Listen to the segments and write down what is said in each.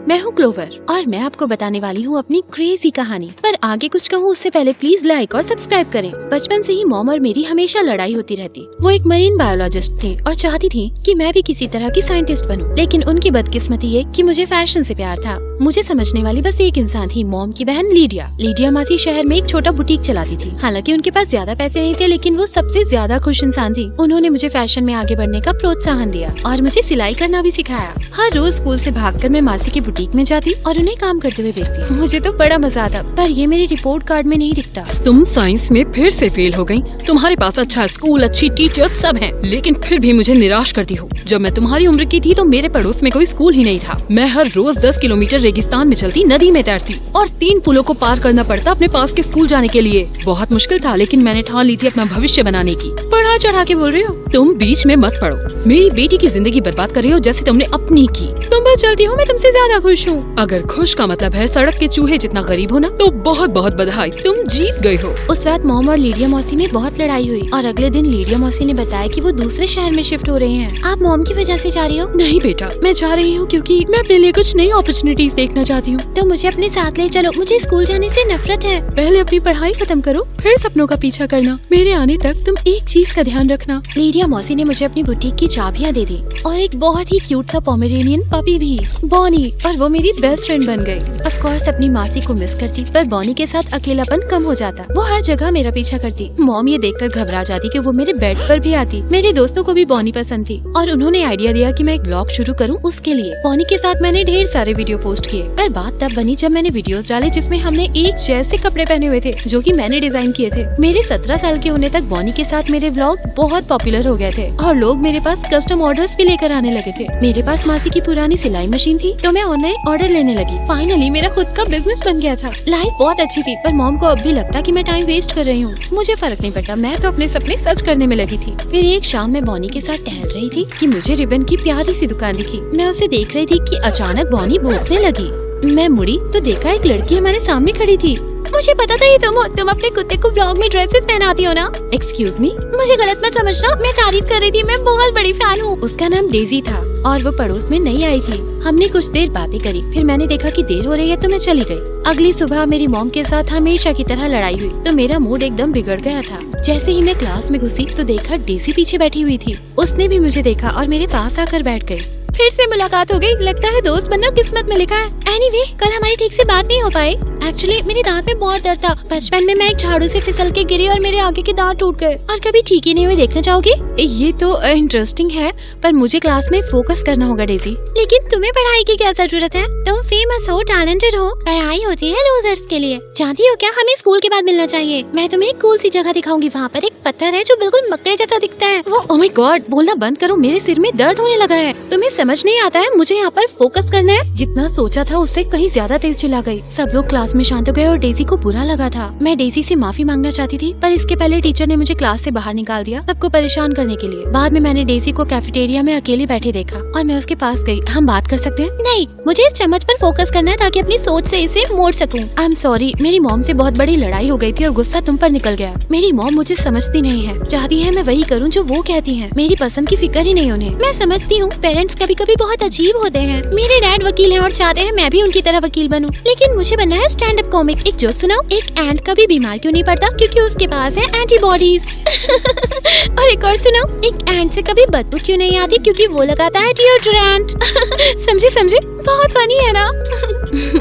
मैं हूँ क्लोवर और मैं आपको बताने वाली हूँ अपनी क्रेजी कहानी। पर आगे कुछ कहूँ उससे पहले प्लीज लाइक और सब्सक्राइब करें। बचपन से ही मॉम और मेरी हमेशा लड़ाई होती रहती। वो एक मरीन बायोलॉजिस्ट थे और चाहती थी कि मैं भी किसी तरह की साइंटिस्ट बनूं। लेकिन उनकी बदकिस्मती ये कि मुझे फैशन से प्यार था। मुझे समझने वाली बस एक इंसान थी, मॉम की बहन लीडिया। लीडिया मासी शहर में एक छोटा बुटीक चलाती थी। हालांकि उनके पास ज्यादा पैसे नहीं थे, लेकिन वो सबसे ज्यादा खुश इंसान थी। उन्होंने मुझे फैशन में आगे बढ़ने का प्रोत्साहन दिया और मुझे सिलाई करना भी सिखाया। हर रोज स्कूल से भागकर मैं मासी की बुटीक में जाती और उन्हें काम करते हुए देखती। मुझे तो बड़ा मजा आता, पर ये मेरे रिपोर्ट कार्ड में नहीं दिखता। तुम साइंस में फिर से फेल हो गयी। तुम्हारे पास अच्छा स्कूल, अच्छी टीचर्स सब हैं, लेकिन फिर भी मुझे निराश करती हो। जब मैं तुम्हारी उम्र की थी तो मेरे पड़ोस में कोई स्कूल ही नहीं था। मैं हर रोज 10 किलोमीटर रेगिस्तान में चलती, नदी में तैरती और 3 पुलों को पार करना पड़ता अपने पास के स्कूल जाने के लिए। बहुत मुश्किल था, लेकिन मैंने ठान ली थी अपना भविष्य बनाने की। बढ़ा चढ़ा के बोल रही हो? तुम बीच में मत पड़ो। मेरी बेटी की जिंदगी बर्बाद कर रही हो जैसे तुमने अपनी की। तुम बस चलती हो, मैं तुमसे ज्यादा खुश हूँ। अगर खुश का मतलब है सड़क के चूहे जितना गरीब हो ना, तो बहुत बहुत बधाई, तुम जीत गए हो। उस रात मॉम और लीडिया मौसी में बहुत लड़ाई हुई और अगले दिन लीडिया मौसी ने बताया कि वो दूसरे शहर में शिफ्ट हो रहे हैं। आप मॉम की वजह से जा रही हो? नहीं बेटा, मैं जा रही हूँ क्योंकि मैं अपने लिए कुछ नई अपॉर्चुनिटीज देखना चाहती हूँ। तो मुझे अपने साथ ले चलो, मुझे स्कूल जाने से नफरत है। पहले अपनी पढ़ाई खत्म करो, फिर सपनों का पीछा करना। मेरे आने तक तुम एक चीज का ध्यान रखना। लीडिया मौसी ने मुझे अपनी बुटीक की चाबियाँ दे दी और एक बहुत ही क्यूट सा पोमेरेनियन पपी भी, बॉनी, और वो मेरी बेस्ट फ्रेंड बन गई। ऑफ कोर्स अपनी मासी को मिस करती, पर बॉनी के साथ अकेलापन कम हो जाता। वो हर जगह मेरा पीछा करती। मॉम ये देखकर घबरा जाती कि वो मेरे बेड पर भी आती। मेरे दोस्तों को भी बॉनी पसंद थी और उन्होंने आइडिया दिया कि मैं एक ब्लॉग शुरू करूं उसके लिए। बॉनी के साथ मैंने ढेर सारे वीडियो पोस्ट किए, पर बात तब बनी जब मैंने वीडियोस डाले जिसमें हमने एक जैसे कपड़े पहने हुए थे, जो कि मैंने डिजाइन किए थे। मेरे 17 साल के होने तक बॉनी के साथ मेरे व्लॉग बहुत पॉपुलर हो गए थे और लोग मेरे पास कस्टम ऑर्डर्स भी लेकर आने लगे थे। मेरे पास मासी की पुरानी सिलाई मशीन थी, तो मैं ऑनलाइन ऑर्डर लेने लगी। फाइनली मेरा खुद का बिजनेस बन गया था। लाइफ बहुत अच्छी थी, पर मॉम को अब भी लगता कि मैं टाइम वेस्ट कर रही हूँ। मुझे फर्क नहीं पड़ता, मैं तो अपने सपने सच करने में लगी थी। फिर एक शाम में बॉनी के साथ टहल रही थी कि मुझे रिबन की प्यारी सी दुकान दिखी। मैं उसे देख रही थी कि अचानक बॉनी भौंकने लगी। मैं मुड़ी तो देखा एक लड़की हमारे सामने खड़ी थी। मुझे पता था ये तुम हो। तुम अपने कुत्ते को ब्लॉग में ड्रेसेस पहनाती हो ना? एक्सक्यूज मी, मुझे गलत मत समझना, मैं तारीफ कर रही थी, मैं बहुत बड़ी फैन हूँ। उसका नाम डेजी था और वो पड़ोस में नई आई थी। हमने कुछ देर बातें करी, फिर मैंने देखा कि देर हो रही है तो मैं चली गई। अगली सुबह मेरी मॉम के साथ हमेशा की तरह लड़ाई हुई, तो मेरा मूड एकदम बिगड़ गया था। जैसे ही मैं क्लास में घुसी तो देखा डेजी पीछे बैठी हुई थी। उसने भी मुझे देखा और मेरे पास आकर बैठ गई। फिर से मुलाकात हो गई। लगता है दोस्त बनना किस्मत में लिखा है। एनीवे, कल हमारी ठीक से बात नहीं हो पाई। एक्चुअली मेरे दांत में बहुत दर्द था। बचपन में मैं एक झाड़ू से फिसल के गिरी और मेरे आगे के दांत टूट गए। और कभी ठीक ही नहीं हुए, देखना चाहोगे? ये तो इंटरेस्टिंग है, पर मुझे क्लास में फोकस करना होगा डेजी। लेकिन तुम्हें पढ़ाई की क्या जरूरत है? तुम फेमस हो, टैलेंटेड हो। पढ़ाई होती है लूजर्स के लिए। जानती हो क्या, हमें स्कूल के बाद मिलना चाहिए। मैं तुम्हें एक कूल सी जगह दिखाऊंगी। वहाँ पर एक पत्थर है जो बिल्कुल मकड़े जैसा दिखता है। वो ओह माय गॉड, बोलना बंद करो, मेरे सिर में दर्द होने लगा है। तुम्हें समझ नहीं आता है, मुझे यहाँ पर फोकस करना है। जितना सोचा था उससे कहीं ज्यादा तेज चिल्ला गई। सब लोग क्लास में शांत हो गए और डेजी को बुरा लगा था। मैं डेजी से माफी मांगना चाहती थी, पर इसके पहले टीचर ने मुझे क्लास से बाहर निकाल दिया, सबको परेशान करने के लिए। बाद में मैंने डेजी को कैफेटेरिया में अकेले बैठे देखा और मैं उसके पास गई। हम बात कर सकते हैं? नहीं, मुझे इस चम्मच पर फोकस करना है ताकि अपनी सोच से इसे मोड़ सकूं। आई एम सॉरी, मेरी मॉम से बहुत बड़ी लड़ाई हो गई थी और गुस्सा तुम पर निकल गया। मेरी मॉम मुझे समझती नहीं है, चाहती है मैं वही करूँ जो वो कहती है। मेरी पसंद की फिक्र ही नहीं उन्हें। मैं समझती हूँ, पेरेंट्स कभी कभी बहुत अजीब होते हैं। मेरे डैड वकील हैं और चाहते हैं मैं भी उनकी तरह वकील बनूं, लेकिन मुझे बनना है स्टैंड अप कॉमिक। एक जोक सुनाओ, एक एंट कभी बीमार क्यों नहीं पड़ता? क्योंकि उसके पास है एंटीबॉडीज। और एक और सुनाओ, एक एंट से कभी बदबू क्यों नहीं आती? क्योंकि वो लगाता है डिओड्रेंट। समझे? बहुत फनी है ना?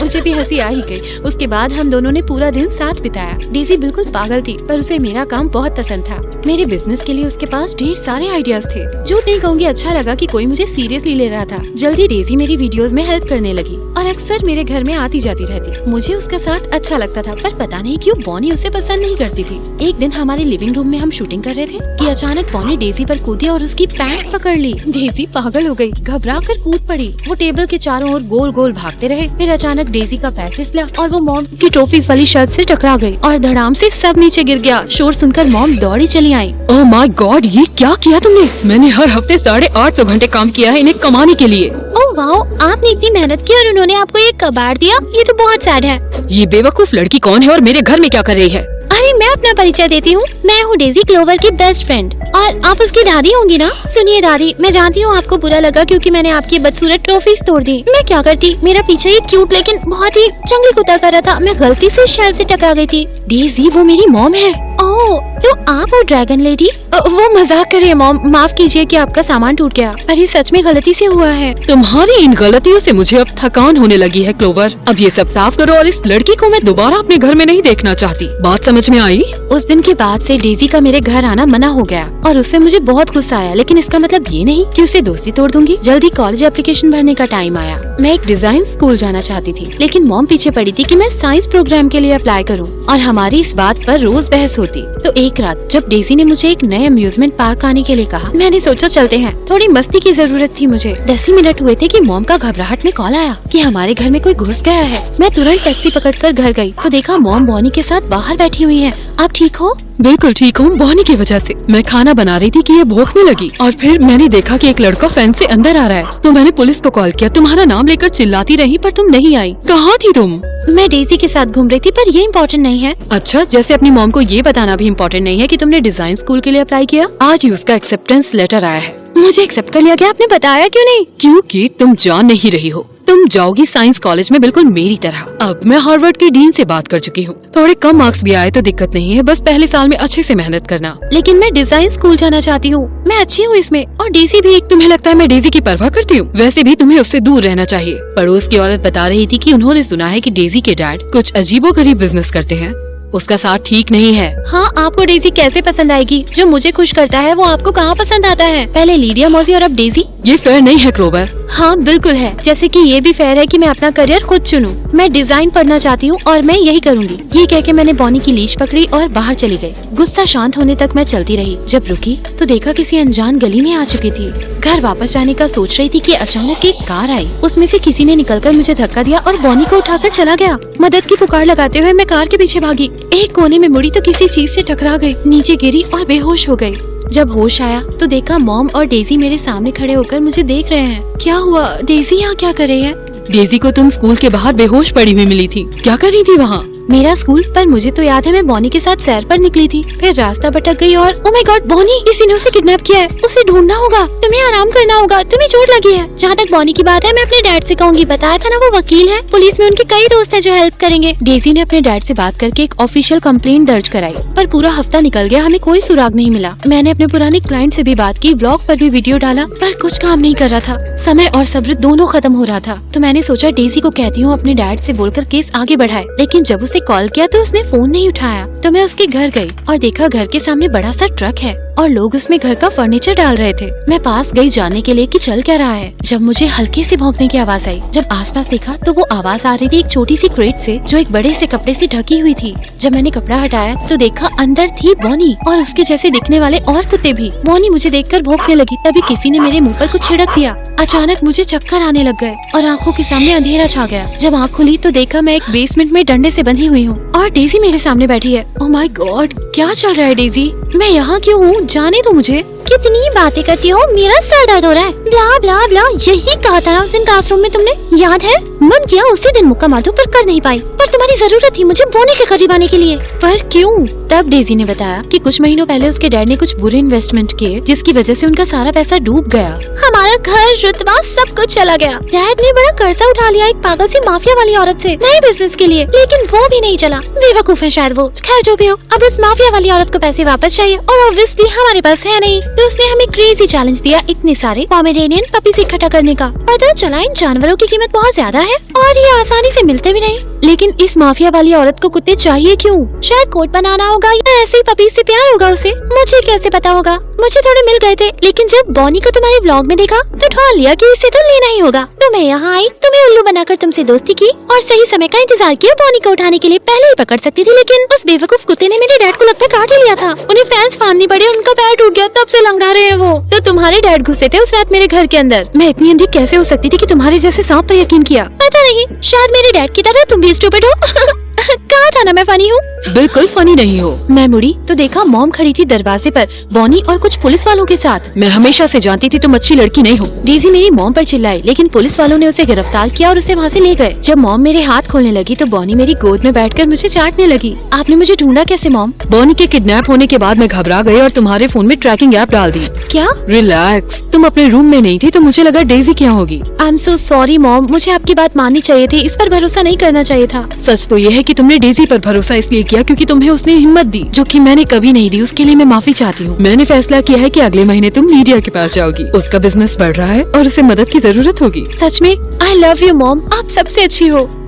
मुझे भी हंसी आ ही गई। उसके बाद हम दोनों ने पूरा दिन साथ बिताया। डेजी बिल्कुल पागल थी, पर उसे मेरा काम बहुत पसंद था। मेरे बिजनेस के लिए उसके पास ढेर सारे आइडियाज थे। झूठ नहीं कहूँगी, अच्छा लगा कि कोई मुझे सीरियसली ले रहा था। जल्दी डेजी मेरी वीडियोस में हेल्प करने लगी और अक्सर मेरे घर में आती जाती रहती। मुझे उसका साथ अच्छा लगता था, पर पता नहीं क्यों बॉनी उसे पसंद नहीं करती थी। एक दिन हमारे लिविंग रूम में हम शूटिंग कर रहे थे कि अचानक बॉनी डेजी पर कूदी और उसकी पैंट पकड़ ली। डेजी पागल हो गई, घबरा कर कूद पड़ी। वो टेबल के चारों ओर गोल गोल भागते रहे। फिर अचानक डेजी का पैर फिसला और वो मॉम की ट्रॉफीज वाली शर्ट से टकरा गई और धड़ाम से सब नीचे गिर गया। शोर सुनकर मॉम दौड़ी चली आई। ओह माय गॉड, ये क्या किया तुमने? मैंने हर हफ्ते 850 घंटे काम किया है इन्हें कमाने के लिए। ओह वाओ, आपने इतनी मेहनत की और उन्होंने आपको ये कबाड़ दिया? ये तो बहुत सैड है। ये बेवकूफ लड़की कौन है और मेरे घर में क्या कर रही है? अरे मैं अपना परिचय देती हूँ। मैं हूँ डेजी, क्लोवर की बेस्ट फ्रेंड, और आप उसकी दादी होंगी ना। सुनिए दादी, मैं जानती हूँ आपको बुरा लगा क्योंकि मैंने आपकी बदसूरत ट्रॉफीज तोड़ दी। मैं क्या करती, मेरा पीछे एक क्यूट लेकिन बहुत ही जंगली कुत्ता कर रहा था। मैं गलती से शेल्फ से टकरा गई थी। डेजी, वो मेरी मॉम है। ओह, तो आप और ड्रैगन लेडी? वो मजाक कर रही है मॉम, माफ कीजिए कि आपका सामान टूट गया। अरे सच में गलती से हुआ है। तुम्हारी इन गलतियों से मुझे अब थकान होने लगी है क्लोवर। अब ये सब साफ करो और इस लड़की को मैं दोबारा अपने घर में नहीं देखना चाहती। बात समझ में आई? उस दिन के बाद से डेजी का मेरे घर आना मना हो गया और उससे मुझे बहुत गुस्सा आया, लेकिन इसका मतलब ये नहीं कि उसे दोस्ती तोड़ दूंगी। जल्दी कॉलेज एप्लीकेशन भरने का टाइम आया। मैं एक डिजाइन स्कूल जाना चाहती थी, लेकिन मॉम पीछे पड़ी थी कि मैं साइंस प्रोग्राम के लिए अप्लाई करूं और हमारी इस बात पर रोज बहस होती। तो एक रात जब डेजी ने मुझे एक नए अम्यूजमेंट पार्क आने के लिए कहा, मैंने सोचा चलते हैं। थोड़ी मस्ती की जरूरत थी मुझे। 10 ही मिनट हुए थे कि मॉम का घबराहट में कॉल आया कि हमारे घर में कोई घुस गया है। मैं तुरंत टैक्सी पकड़कर घर गई तो देखा मॉम बॉनी के साथ बाहर बैठी हुई है। आप ठीक हो? बिल्कुल ठीक हूँ। बॉनी की वजह से मैं खाना बना रही थी कि ये भौंकने लगी और फिर मैंने देखा कि एक लड़का फेंस से अंदर आ रहा है, तो मैंने पुलिस को कॉल किया। तुम्हारा नाम लेकर चिल्लाती रही पर तुम नहीं आई। कहाँ थी तुम? मैं डेजी के साथ घूम रही थी, पर ये इम्पोर्टेंट नहीं है। अच्छा, जैसे अपनी मॉम को ये बताना भी इम्पोर्टेंट नहीं है कि तुमने डिजाइन स्कूल के लिए अप्लाई किया। आज ही उसका एक्सेप्टेंस लेटर आया है। मुझे एक्सेप्ट कर लिया गया? आपने बताया क्यों नहीं? क्योंकि तुम जान नहीं रही हो। तुम जाओगी साइंस कॉलेज में बिल्कुल मेरी तरह। अब मैं हार्वर्ड के डीन से बात कर चुकी हूँ। थोड़े कम मार्क्स भी आए तो दिक्कत नहीं है, बस पहले साल में अच्छे से मेहनत करना। लेकिन मैं डिजाइन स्कूल जाना चाहती हूँ, मैं अच्छी हूँ इसमें, और डेजी भी। तुम्हें लगता है मैं डेजी की परवाह करती हूँ? वैसे भी तुम्हें उससे दूर रहना चाहिए। पड़ोस की औरत बता रही थी कि उन्होंने सुना है कि डेजी के डैड कुछ अजीबोगरीब बिजनेस करते हैं। उसका साथ ठीक नहीं है। हाँ, आपको डेजी कैसे पसंद आएगी? जो मुझे खुश करता है वो आपको कहाँ पसंद आता है? पहले लीडिया मौसी और अब डेजी। ये फेयर नहीं है क्लोवर। हाँ बिल्कुल है, जैसे कि ये भी फेयर है कि मैं अपना करियर खुद चुनूं। मैं डिजाइन पढ़ना चाहती हूँ और मैं यही करूँगी। ये कह के मैंने बॉनी की लीश पकड़ी और बाहर चली गई। गुस्सा शांत होने तक मैं चलती रही। जब रुकी तो देखा किसी अनजान गली में आ चुकी थी। घर वापस जाने का सोच रही थी कि अचानक एक कार आई। उसमें से किसी ने निकलकर मुझे धक्का दिया और बॉनी को उठाकर चला गया। मदद की पुकार लगाते हुए मैं कार के पीछे भागी। एक कोने में मुड़ी तो किसी चीज से टकरा गई, नीचे गिरी और बेहोश हो गई। जब होश आया तो देखा मॉम और डेजी मेरे सामने खड़े होकर मुझे देख रहे हैं। क्या हुआ? डेजी यहाँ क्या कर रही है? डेजी को तुम स्कूल के बाहर बेहोश पड़ी हुई मिली थी। क्या कर रही थी वहाँ? मेरा स्कूल? पर मुझे तो याद है मैं बॉनी के साथ सैर पर निकली थी, फिर रास्ता भटक गई और ओह माय गॉड, बॉनी! किसी ने उसे किडनैप किया है। उसे ढूंढना होगा। तुम्हें आराम करना होगा, तुम्हें चोट लगी है। जहाँ तक बॉनी की बात है, मैं अपने डैड से कहूँगी। बताया था ना वो वकील है। पुलिस में उनके कई दोस्त हैं जो हेल्प करेंगे। डेजी ने अपने डैड से बात करके एक ऑफिशियल कंप्लेंट दर्ज कराई, पर पूरा हफ्ता निकल गया, हमें कोई सुराग नहीं मिला। मैंने अपने पुराने क्लाइंट से भी बात की, ब्लॉग पर भी वीडियो डाला, पर कुछ काम नहीं कर रहा था। समय और सब्र दोनों खत्म हो रहा था। तो मैंने सोचा डेजी को कहती हूँ अपने डैड से बोलकर केस आगे बढ़ाए। लेकिन जब उसे कॉल किया तो उसने फोन नहीं उठाया। तो मैं उसके घर गई और देखा घर के सामने बड़ा सा ट्रक है और लोग उसमें घर का फर्नीचर डाल रहे थे। मैं पास गई जानने के लिए कि चल क्या रहा है। जब मुझे हल्की सी भौंकने की आवाज आई, जब आसपास देखा तो वो आवाज आ रही थी एक छोटी सी क्रेट से जो एक बड़े से कपड़े से ढकी हुई थी। जब मैंने कपड़ा हटाया तो देखा अंदर थी बॉनी और उसके जैसे दिखने वाले और कुत्ते भी। बॉनी मुझे देखकर भौंकने लगी, तभी किसी ने मेरे मुँह पर कुछ छिड़क दिया। अचानक मुझे चक्कर आने लग गए और आंखों के सामने अंधेरा छा गया। जब आँख खुली तो देखा मैं एक बेसमेंट में डंडे से बंधी हुई हूँ और डेजी मेरे सामने बैठी है। ओह माय गॉड, क्या चल रहा है डेजी? मैं यहाँ क्यों हूँ? जाने दो मुझे। कितनी बातें करती हो, मेरा सर दर्द हो रहा है। ब्ला ब्ला ब्ला, यही कहा था ना उस दिन क्लासरूम में तुमने, याद है? मन किया उसी दिन मुक्का मार दूं पर कर नहीं पाई। पर तुम्हारी जरूरत थी मुझे बॉनी के करीब आने के लिए। पर क्यों? तब डेजी ने बताया कि कुछ महीनों पहले उसके डैड ने कुछ बुरे इन्वेस्टमेंट किए जिसकी वजह से उनका सारा पैसा डूब गया। हमारा घर, रुतबा, सब कुछ चला गया। डैड ने बड़ा कर्जा उठा लिया एक पागल सी माफिया वाली औरत से नए बिजनेस के लिए, लेकिन वो भी नहीं चला। बेवकूफ है शायद वो। खैर जो भी हो, अब इस माफिया वाली औरत को पैसे वापस चाहिए और ऑब्वियसली हमारे पास है नहीं, तो उसने हमें क्रेजी चैलेंज दिया इतने सारे पोमेरेनियन पपीज इकट्ठा करने का। पता चला इन जानवरों की कीमत बहुत ज्यादा है और ये आसानी से मिलते भी नहीं। लेकिन इस माफिया वाली औरत को कुत्ते चाहिए क्यों? शायद कोट बनाना होगा या ऐसे ही पपीज से प्यार होगा उसे। मुझे कैसे पता होगा? मुझे थोड़े मिल गए थे, लेकिन जब बॉनी को तुम्हारे व्लॉग में देखा तो ठान लिया कि इसे तो लेना ही होगा। तो मैं यहाँ आई, तुम्हें उल्लू बनाकर तुमसे दोस्ती की और सही समय का इंतजार किया बॉनी को उठाने के लिए। पहले ही पकड़ सकती थी, लेकिन उस बेवकूफ कुत्ते ने मेरे डैड को लगता है काट ही लिया था। उन्हें फैंस फाड़नी पड़ी, उनका पैर टूट गया, तब से लंगड़ा रहे हैं वो। तो तुम्हारे डैड घुसे थे उस रात मेरे घर के अंदर। मैं इतनी अंधी कैसे हो सकती थी कि तुम्हारे जैसे सांप पर यकीन किया? पता नहीं, शायद मेरे डैड की तरह तुम भी स्टूपिड हो। कहा था ना मैं फनी हूँ। बिल्कुल फनी नहीं हो। मैं मुड़ी तो देखा मॉम खड़ी थी दरवाजे पर बॉनी और कुछ पुलिस वालों के साथ। मैं हमेशा से जानती थी तुम अच्छी लड़की नहीं हो। डेजी मेरी मॉम पर चिल्लाई, लेकिन पुलिस वालों ने उसे गिरफ्तार किया और उसे वहाँ से ले गए। जब मॉम मेरे हाथ खोलने लगी तो बॉनी मेरी गोद में बैठकर मुझे चाटने लगी। आपने मुझे ढूंढा कैसे मॉम? बॉनी के किडनैप होने के बाद मैं घबरा गई और तुम्हारे फोन में ट्रैकिंग ऐप डाल दी। क्या? रिलैक्स, तुम अपने रूम में नहीं थी तो मुझे लगा डेजी क्या होगी। I am so sorry mom, मुझे आपकी बात माननी चाहिए थी, इस पर भरोसा नहीं करना चाहिए था। सच तो यह है कि तुमने डेजी पर भरोसा इसलिए किया क्योंकि तुम्हें उसने हिम्मत दी, जो कि मैंने कभी नहीं दी। उसके लिए मैं माफी चाहती हूँ। मैंने फैसला किया है कि अगले महीने तुम लीडिया के पास जाओगी। उसका बिजनेस बढ़ रहा है और उसे मदद की जरूरत होगी। सच में? आई लव यू मॉम, आप सबसे अच्छी हो।